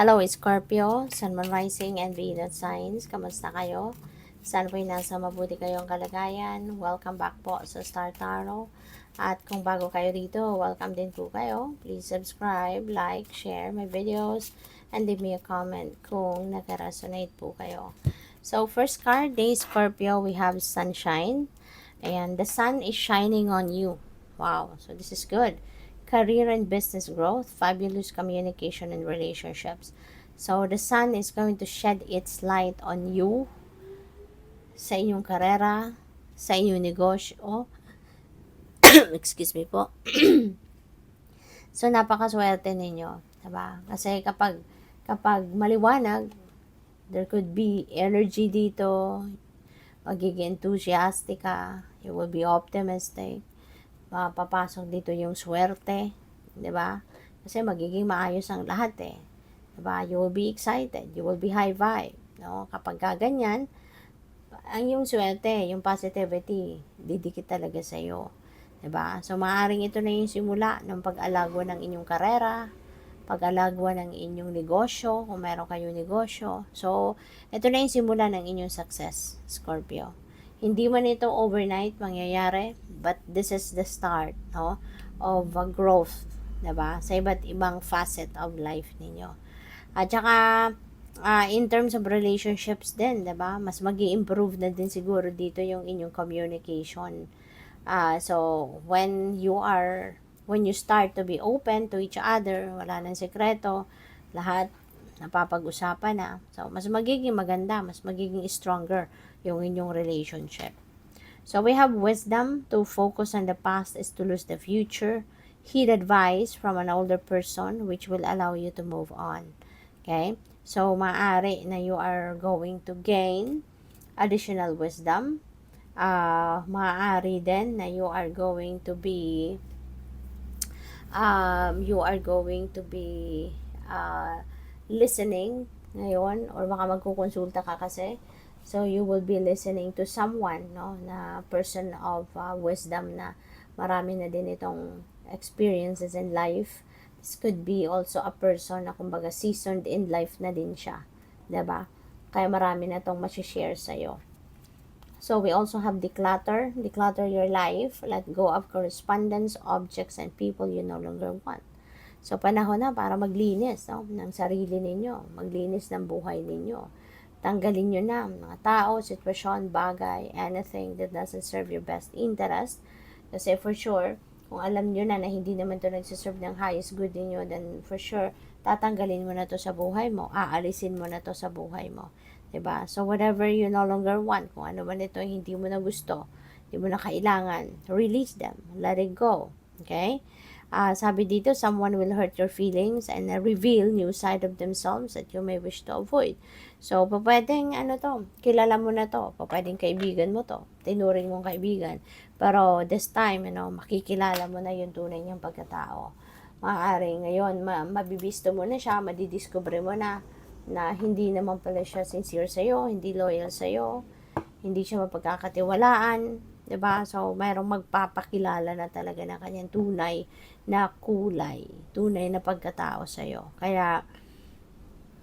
Hello, Scorpio, Sun, Moon Rising, and Venus Signs. Kamusta kayo? Sana po'y nasa mabuti kayong kalagayan. Welcome back po sa Star Tarot. At kung bago kayo dito, welcome din po kayo. Please subscribe, like, share my videos, and leave me a comment kung nag-resonate po kayo. So, first card, day Scorpio, we have sunshine. And the sun is shining on you. Wow, so this is good. Career and business growth, fabulous communication and relationships. So, the sun is going to shed its light on you, sa inyong karera, sa inyong negosyo. Excuse me po. So, napakaswerte ninyo. Diba? Kasi kapag maliwanag, there could be energy dito, magiging enthusiastic ka, you will be optimistic, papasok dito yung swerte, di ba? Kasi magiging maayos ang lahat eh. Di ba? You will be excited, you will be high vibe, no? Kapag ganyan, ang yung swerte, yung positivity, didikit talaga sa iyo. Di ba? So maaring ito na yung simula ng pag-alagwa ng inyong karera, pag-alagwa ng inyong negosyo, kung meron kayong negosyo. So, ito na yung simula ng inyong success, Scorpio. Hindi man ito overnight mangyayari, but this is the start, no, of a growth, diba? Sa iba't ibang facet of life ninyo. At saka, in terms of relationships din, diba? Mas mag-i-improve na din siguro dito yung inyong communication. So, when you start to be open to each other, wala nang sekreto, lahat napapag-usapan na. So, mas magiging maganda, mas magiging stronger yung inyong relationship. So, we have wisdom. To focus on the past is to lose the future. Heed advice from an older person which will allow you to move on. Okay? So, maaari na you are going to gain additional wisdom. Maaari din na you are going to be listening ngayon, or baka magkukonsulta ka kasi. So, you will be listening to someone, no, na person of wisdom na marami na din itong experiences in life. This could be also a person na kumbaga seasoned in life na din siya. Diba? Kaya marami na itong masishare sa'yo. So, we also have declutter. Declutter your life. Let go of correspondence, objects, and people you no longer want. So, panahon na para maglinis, no, ng sarili ninyo. Maglinis ng buhay ninyo. Tanggalin nyo na mga tao, sitwasyon, bagay, anything that doesn't serve your best interest. Kasi for sure, kung alam nyo na hindi naman to nagsiserve ng highest good ninyo, then for sure, tatanggalin mo na to sa buhay mo. Aalisin mo na to sa buhay mo. Diba? So, whatever you no longer want, kung ano man ito hindi mo na gusto, hindi mo na kailangan, release them. Let it go. Okay? Sabi dito, someone will hurt your feelings and reveal new side of themselves that you may wish to avoid. So, pwedeng, kilala mo na to. Pwedeng kaibigan mo to. Tinuring mong kaibigan. Pero, this time, makikilala mo na yung tunay niyang pagkatao. Maaaring ngayon, mabibisto mo na siya, madidiscover mo na hindi naman pala siya sincere sa'yo, hindi loyal sa'yo, hindi siya mapagkakatiwalaan, diba? So, mayroong magpapakilala na talaga ng kanyang tunay na kulay, tunay na pagkatao sa'yo. Kaya,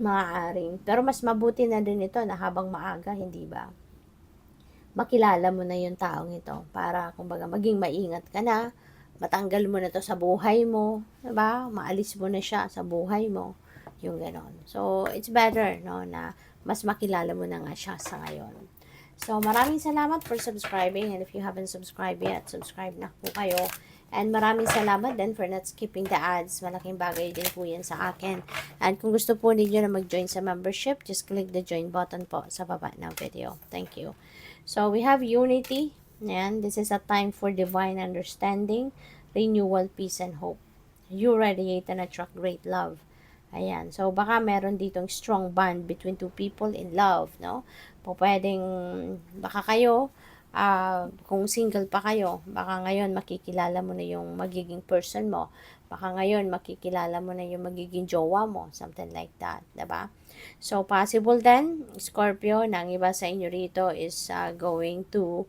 maaaring, pero mas mabuti na din ito na habang maaga, hindi ba? Makilala mo na yung taong ito para, kumbaga, maging maingat ka na, matanggal mo na to sa buhay mo, diba? Maalis mo na siya sa buhay mo. Yung ganon. So, it's better, no, na mas makilala mo na nga siya sa ngayon. So, maraming salamat for subscribing, and if you haven't subscribed yet, subscribe na po kayo. And maraming salamat din for not skipping the ads. Malaking bagay din po yan sa akin. And kung gusto po ninyo na mag-join sa membership, just click the join button po sa baba ng video. Thank you. So, we have unity. And this is a time for divine understanding, renewal, peace, and hope. You radiate and attract great love. Ayan. So, baka meron ditong strong bond between two people in love, no? Pwedeng, baka kayo, kung single pa kayo, baka ngayon makikilala mo na yung magiging person mo. Baka ngayon makikilala mo na yung magiging jowa mo. Something like that, diba? So, possible then, Scorpio, na ang iba sa inyo rito is going to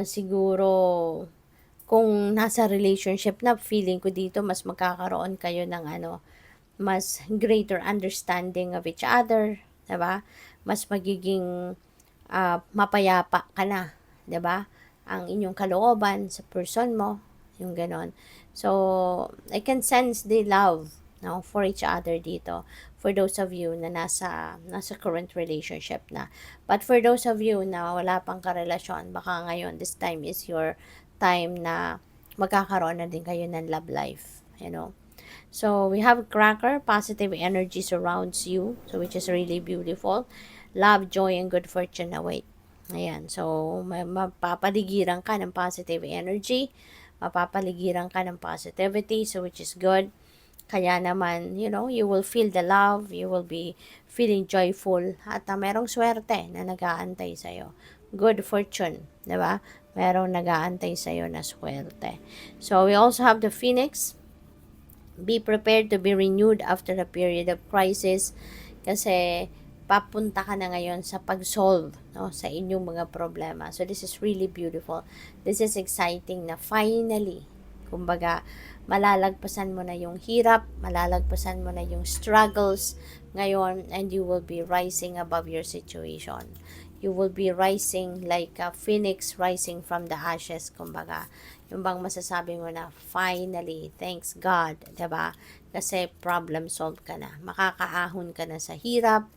siguro kung nasa relationship na, feeling ko dito mas magkakaroon kayo ng mas greater understanding of each other, 'di ba? Mas magiging mapayapa ka na, 'di ba? Ang inyong kalooban sa person mo, yung ganon. So, I can sense the love, no, for each other dito. For those of you na nasa current relationship na. But for those of you na wala pang karelasyon, baka ngayon, this time is your time na magkakaroon na din kayo ng love life, you know. So, we have cracker, positive energy surrounds you, so which is really beautiful. Love, joy, and good fortune await. Ayan, so, mapapaligiran ka ng positive energy, mapapaligiran ka ng positivity, so which is good. Kaya naman, you know, you will feel the love, you will be feeling joyful, at merong swerte na nag-aantay sa'yo. Good fortune, di ba? Merong nag-aantay sa'yo na swerte. So, we also have the Phoenix. Be prepared to be renewed after a period of crisis, kasi papunta ka na ngayon sa pag-solve, no, sa inyong mga problema. So, this is really beautiful. This is exciting na finally, kumbaga, malalagpasan mo na yung hirap, malalagpasan mo na yung struggles ngayon, and you will be rising above your situation. You will be rising like a phoenix rising from the ashes, kumbaga. Yung bang masasabi mo na, finally, thanks God, diba? Kasi problem solved ka na. Makakaahon ka na sa hirap,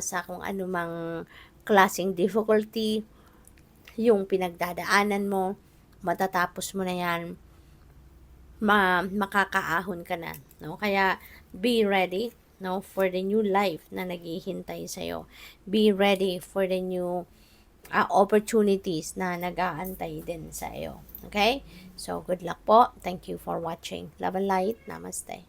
sa kung anumang klaseng difficulty, yung pinagdadaanan mo, matatapos mo na yan, makakaahon ka na, no? Kaya be ready, no, for the new life na naghihintay sa'yo. Be ready for the new opportunities na nag-aantay din sa iyo. Okay? So, good luck po. Thank you for watching. Love and light. Namaste.